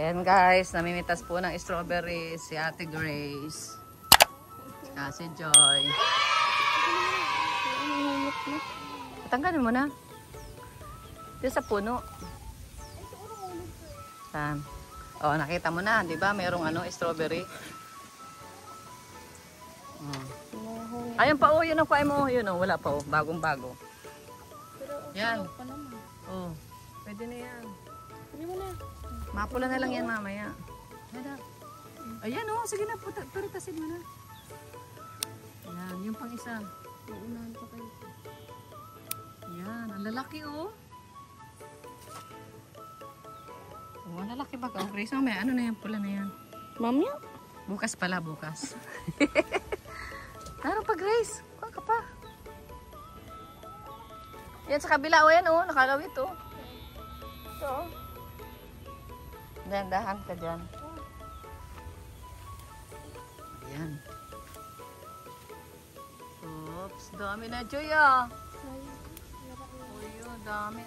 Ayan guys, namimitas po ng strawberries si Ate Grace. Si Joy. Tanggalin mo na. Dito sa puno. Saan? Oh, nakita mo na, 'di ba? Merong strawberry. Ayun pa, yun ang paay mo. Yun, wala pa, bagong-bago. Yan. Oh, pwede na yan. Pwede mo na. Mapula na lang yan mamaya. Ayan, sige na, puritasin mo na. Ayan, yung pang isa. Uunahan pa kayo. Ayan, ang lalaki, ang lalaki ba ka? Grace, mamaya, ano na yan, pula na yan. Mamaya? Bukas pala, bukas. Taro pa, Grace. Kuha ka pa. Yan sa kabila, yan, nakalawit, Ito, dahan-dahan ka dyan. Ayan. Oops, dami na, Joy, Uy, dami,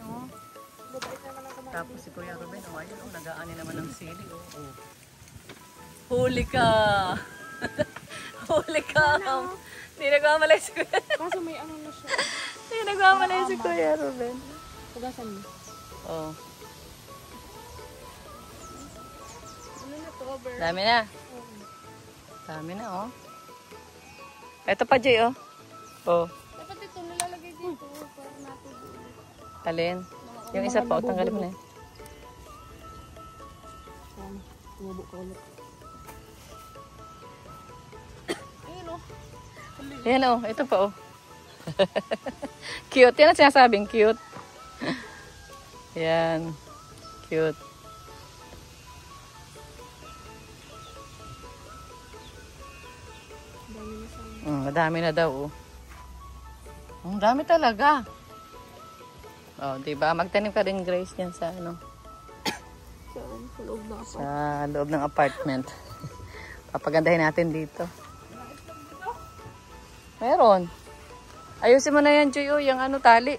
Tapos si Kuya Ruben, ayun, nag-aani naman ng sili, Huli ka! Huli ka! Hindi nagmamalay si Kuya. Kaso may ano na siya. Hindi nagmamalay si Kuya Ruben. Pugasan mo. Oh. Ano na to, over? Dami na. Dami na, Ito pa, Jay, Dapat ito, nilalagay dito. Para natin. Alin? Yung isa pa, tanggalin mo na. Tubo ka ulit. Ayan, ito pa, Cute. Yan ang sinasabing cute. Yan. Cute. Madami na daw, Ang dami talaga. Diba? Magtanim ka din, Grace, yan sa Sa loob na sa loob ng apartment. Papagandahin natin dito. Meron. Ayusin mo na yan, Joy, yung tali.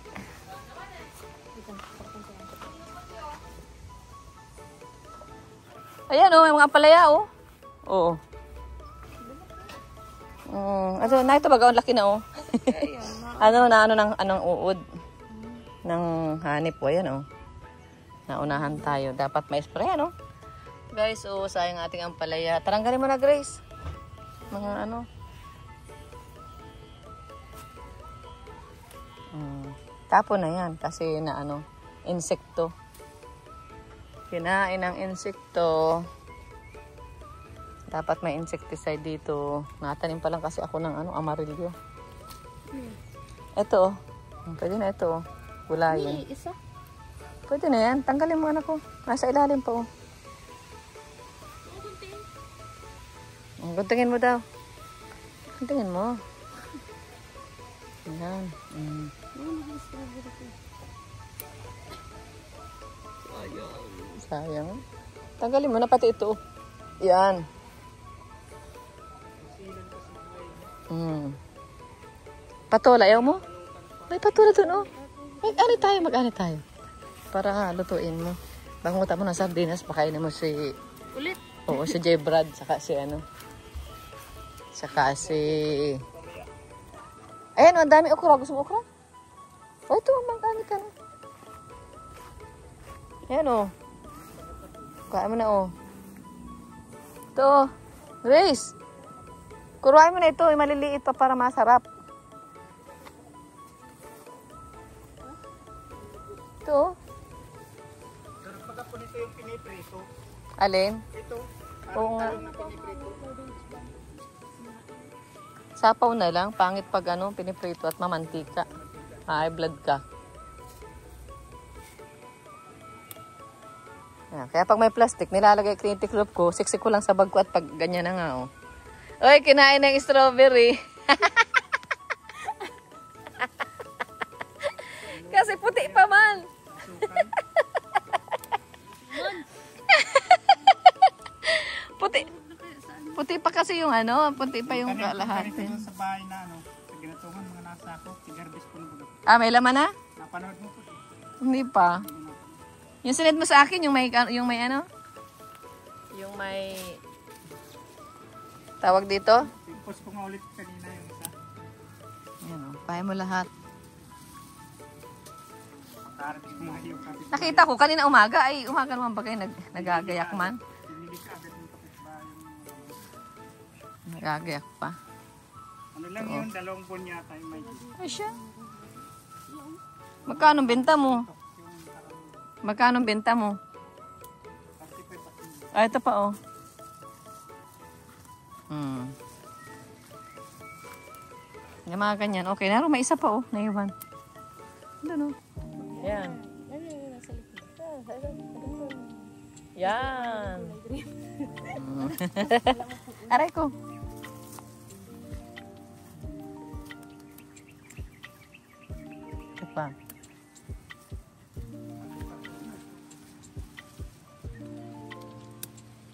Ayan, may mga palaya, Oo. Na ito baga, laki na, anong uod ng hanip, ayan, Naunahan tayo. Dapat may spray, Guys, sayang ating ampalaya. Taranggalin mo na, Grace. Mga Tapon na yan kasi na insekto. Kinain ng insekto. Dapat may insecticide dito. Natanim pa lang kasi ako ng amarillo. Ito, pwede na ito, Gulayin. Isa? Pwede na yan. Tanggalin mo, anak ko. Nasa ilalim pa, Guntingin mo daw. Guntingin mo. Ayan. Sayang. Tanggalin mo na pati ito. Yan. Patola, ayaw mo? May patola dun, Mag-ani tayo. Para lutuin mo. Bangutan mo ng sardinas, pakainin mo si... Ulit? Oo, si J. Brad, saka si Saka si... Ayan, ang dami okra. Gusto mo okra? Ito, mag-ani ka na. Ayan, Kain mo na, Ito, Grace. Kuruain mo na ito. Maliliit pa para masarap. Ito, Pero pagka po nito yung piniprito. Alin? Ito. Oo nga. Piniprito. Sapaw na lang. Pangit pag piniprito at mamantika. High blood ka. Kaya pag may plastic, nilalagay Clinic Loop ko, siksik ko lang sa bag ko at pag ganyan na nga, Uy, kinain ng strawberry. Kasi puti pa man. Puti pa kasi yung puti pa yung kalahati. Sa bahay na sa ginatungan mga nasa ako, tigarbis po ng bulok. May laman na? Napanood mo po. Hindi pa. Yung sinend mo sa akin, yung may Yung may tawag dito? Post ko nga ulit kanina yung isa. Ayan o, kaya mo lahat. Makarating mo nga yung kapit. Nakita ko kanina umaga, ay umaga naman ba kayo nagagayak man? Pinili ka agad yung kapitbahay. Nagagayak pa. Ano lang yun, 2 buwan yata yung may Ay siya. Magkano benta mo? Magkano benta mo? Ah, ito pa oh. Yung mga ganyan. Okay, naroon may isa pa oh. Naiwan. Doon oh. Yan. Nasa likod. Yan. Aray ko. Ito pa.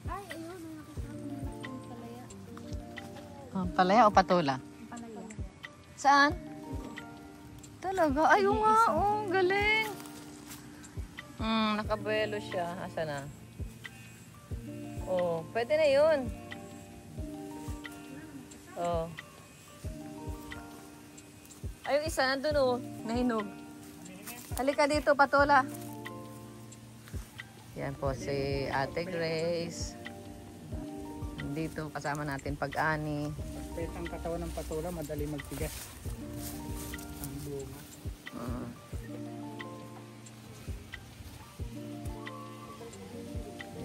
Ay, ayun. Nakasama nila yung palaya. Palaya o patola? Palaya. Saan? Talaga? Ayun nga. Oh, galing. Nakabuelo siya. Asa na? Oh, pwede na yun. Oh. Ay, yung isa nandun oh. Nahinog. Halika dito, patola. Yan po si Ate Grace. Dito kasama natin pag-ani. pagpet ang katawan ng patula, madali magtigas. Ang bunga.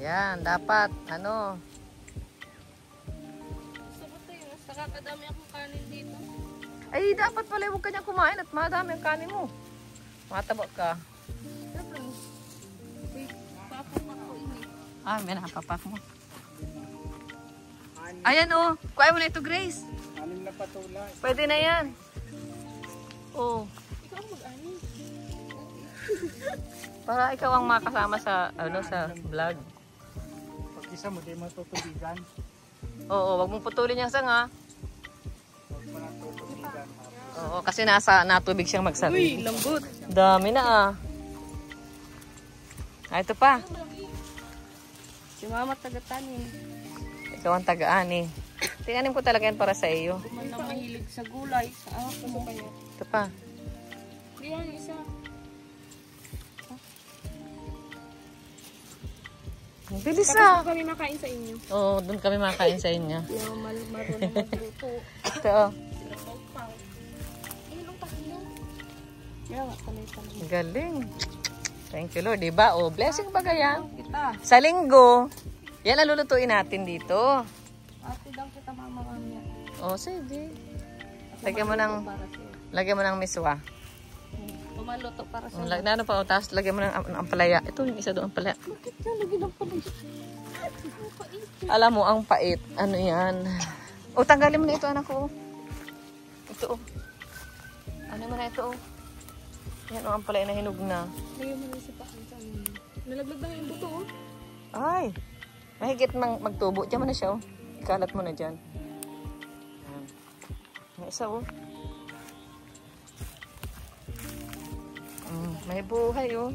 Yan, dapat, ano. Gusto ko ito yun. Saka kadami akong kanin dito. Ay, dapat pala huwag ka niyang kumain at madami ang kanin mo. Mataba ka. Siyempre. Wait, papak ako ini. Ah, may nakapapak mo. Ayan oh, kuha mo na ito, Grace. 6 na patula. Pwede na yan. Oh, Ikaw ang mag-ani. para ikaw ang makasama sa, ano, sa vlog. Pag isa mo, di mo tutubigan. Oo, wag mong putulin yung sanga. Huwag mo lang tutubigan. Oo, kasi natubig siyang Uy, magsabi. lambot. Dami na ah. Ah, ito pa. Si mama taga-tanin. Ikaw ang tagaan eh. Tinanim ko talaga yan para sa iyo. Kung man na mahilig sa gulay, sa ako mo kaya. Ito pa. Hindi yan, isa. Ang bilis Tapos ah. kami nakain sa inyo. Oo, doon kami makain sa inyo. Yung marunong magluto. Ito oh. Sila pang. Ilong pa ilong. Kaya nga, talay-talay. Galing. Thank you Lord, diba? Oh, blessing ba kaya? Kita. Sa linggo, yan ang lulutuin natin dito. Ate daw kita mama kanya. Oh, sige. Lagyan mo ng, Para sa'yo. lagyan mo ng miswa. Pumaluto para Oh, sa'yo. ano pa, oh, tapos lagyan mo ng ampalaya. Ito yung isa doon, ampalaya. Bakit ka lagi ng palay? Alam mo, ang pait. Ano yan? O, tanggalin mo na ito, anak ko. Ito, oh. Ano mo na ito, oh. Yan, oh, ampalaya na hinog na. Lagyan mo na sa pakin sa ano. Nalaglag na yung buto, oh. Ay, mahigit magtubo. Diyan mo na siya, oh. Ikalat mo na dyan. Yan. May isa, oh. May buhay, oh.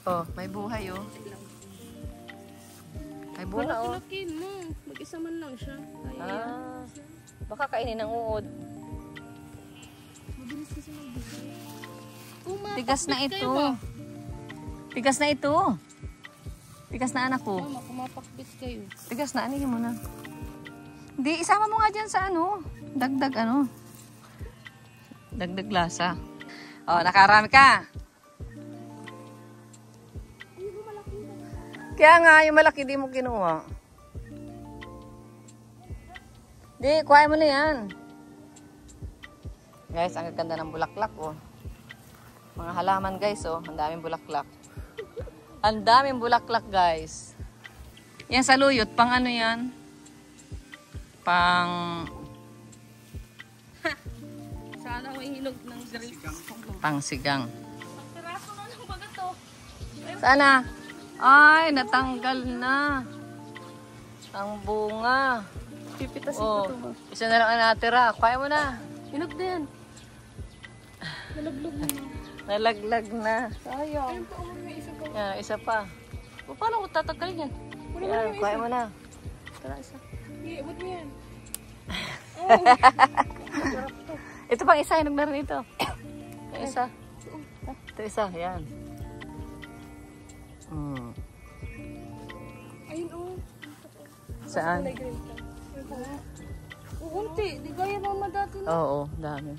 Oh, may buhay, oh. May bunga, oh. Malaki-laki mo. Mag-isa man lang siya. Kaya Ah, baka kainin ng uod. mabilis kasi mag-buhay. Tigas na ito. Tigas na ito. Tigas na anak ko. Mama, kumapakbit kayo. Tigas na, anigin mo na. Hindi, isama mo nga dyan sa ano. Dagdag ano. Dagdag lasa. Oh, nakarami ka. Kaya nga, yung malaki di mo kinuha. Di, kuhain mo na yan. Guys, ang ganda ng bulaklak, oh. Mga halaman, guys, oh. Ang daming bulaklak. Ang daming bulaklak, guys. Yan sa luyot, pang ano yan? Pang... Sana may hinog ng grapes. Pang sigang. Pagpiraso na ng baga to. Sana? Ay, natanggal na. Ang bunga. Pipitasin Oh, ko to ba? isa na lang ang natira. Kaya mo na. Hinog din. Nalaglag na. Nalaglag na. Sayang. Ayun pa, may isa pa. Yan, isa pa. Paano ko tatanggalin yan? Ayan, kuhain mo na. Tara, isa. Hindi, abot mo yan. Ito pang isa, yung naglaro nito. Yung isa. Ito isa, yan. Ayun oh. Saan? Unti, di gaya mama dati na. Oo, dami.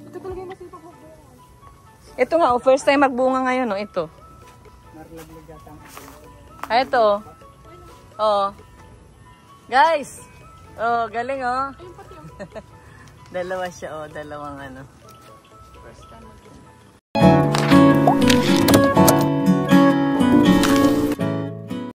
Ito talaga yung masipag mo. Ito nga, first time magbunga ngayon, no? Ito. Narlaglag yata ang ito. Ah, ito. Oh. Guys! Oh, galing, oh. Ayun pati oh. Dalawa siya, oh. Dalawang ano.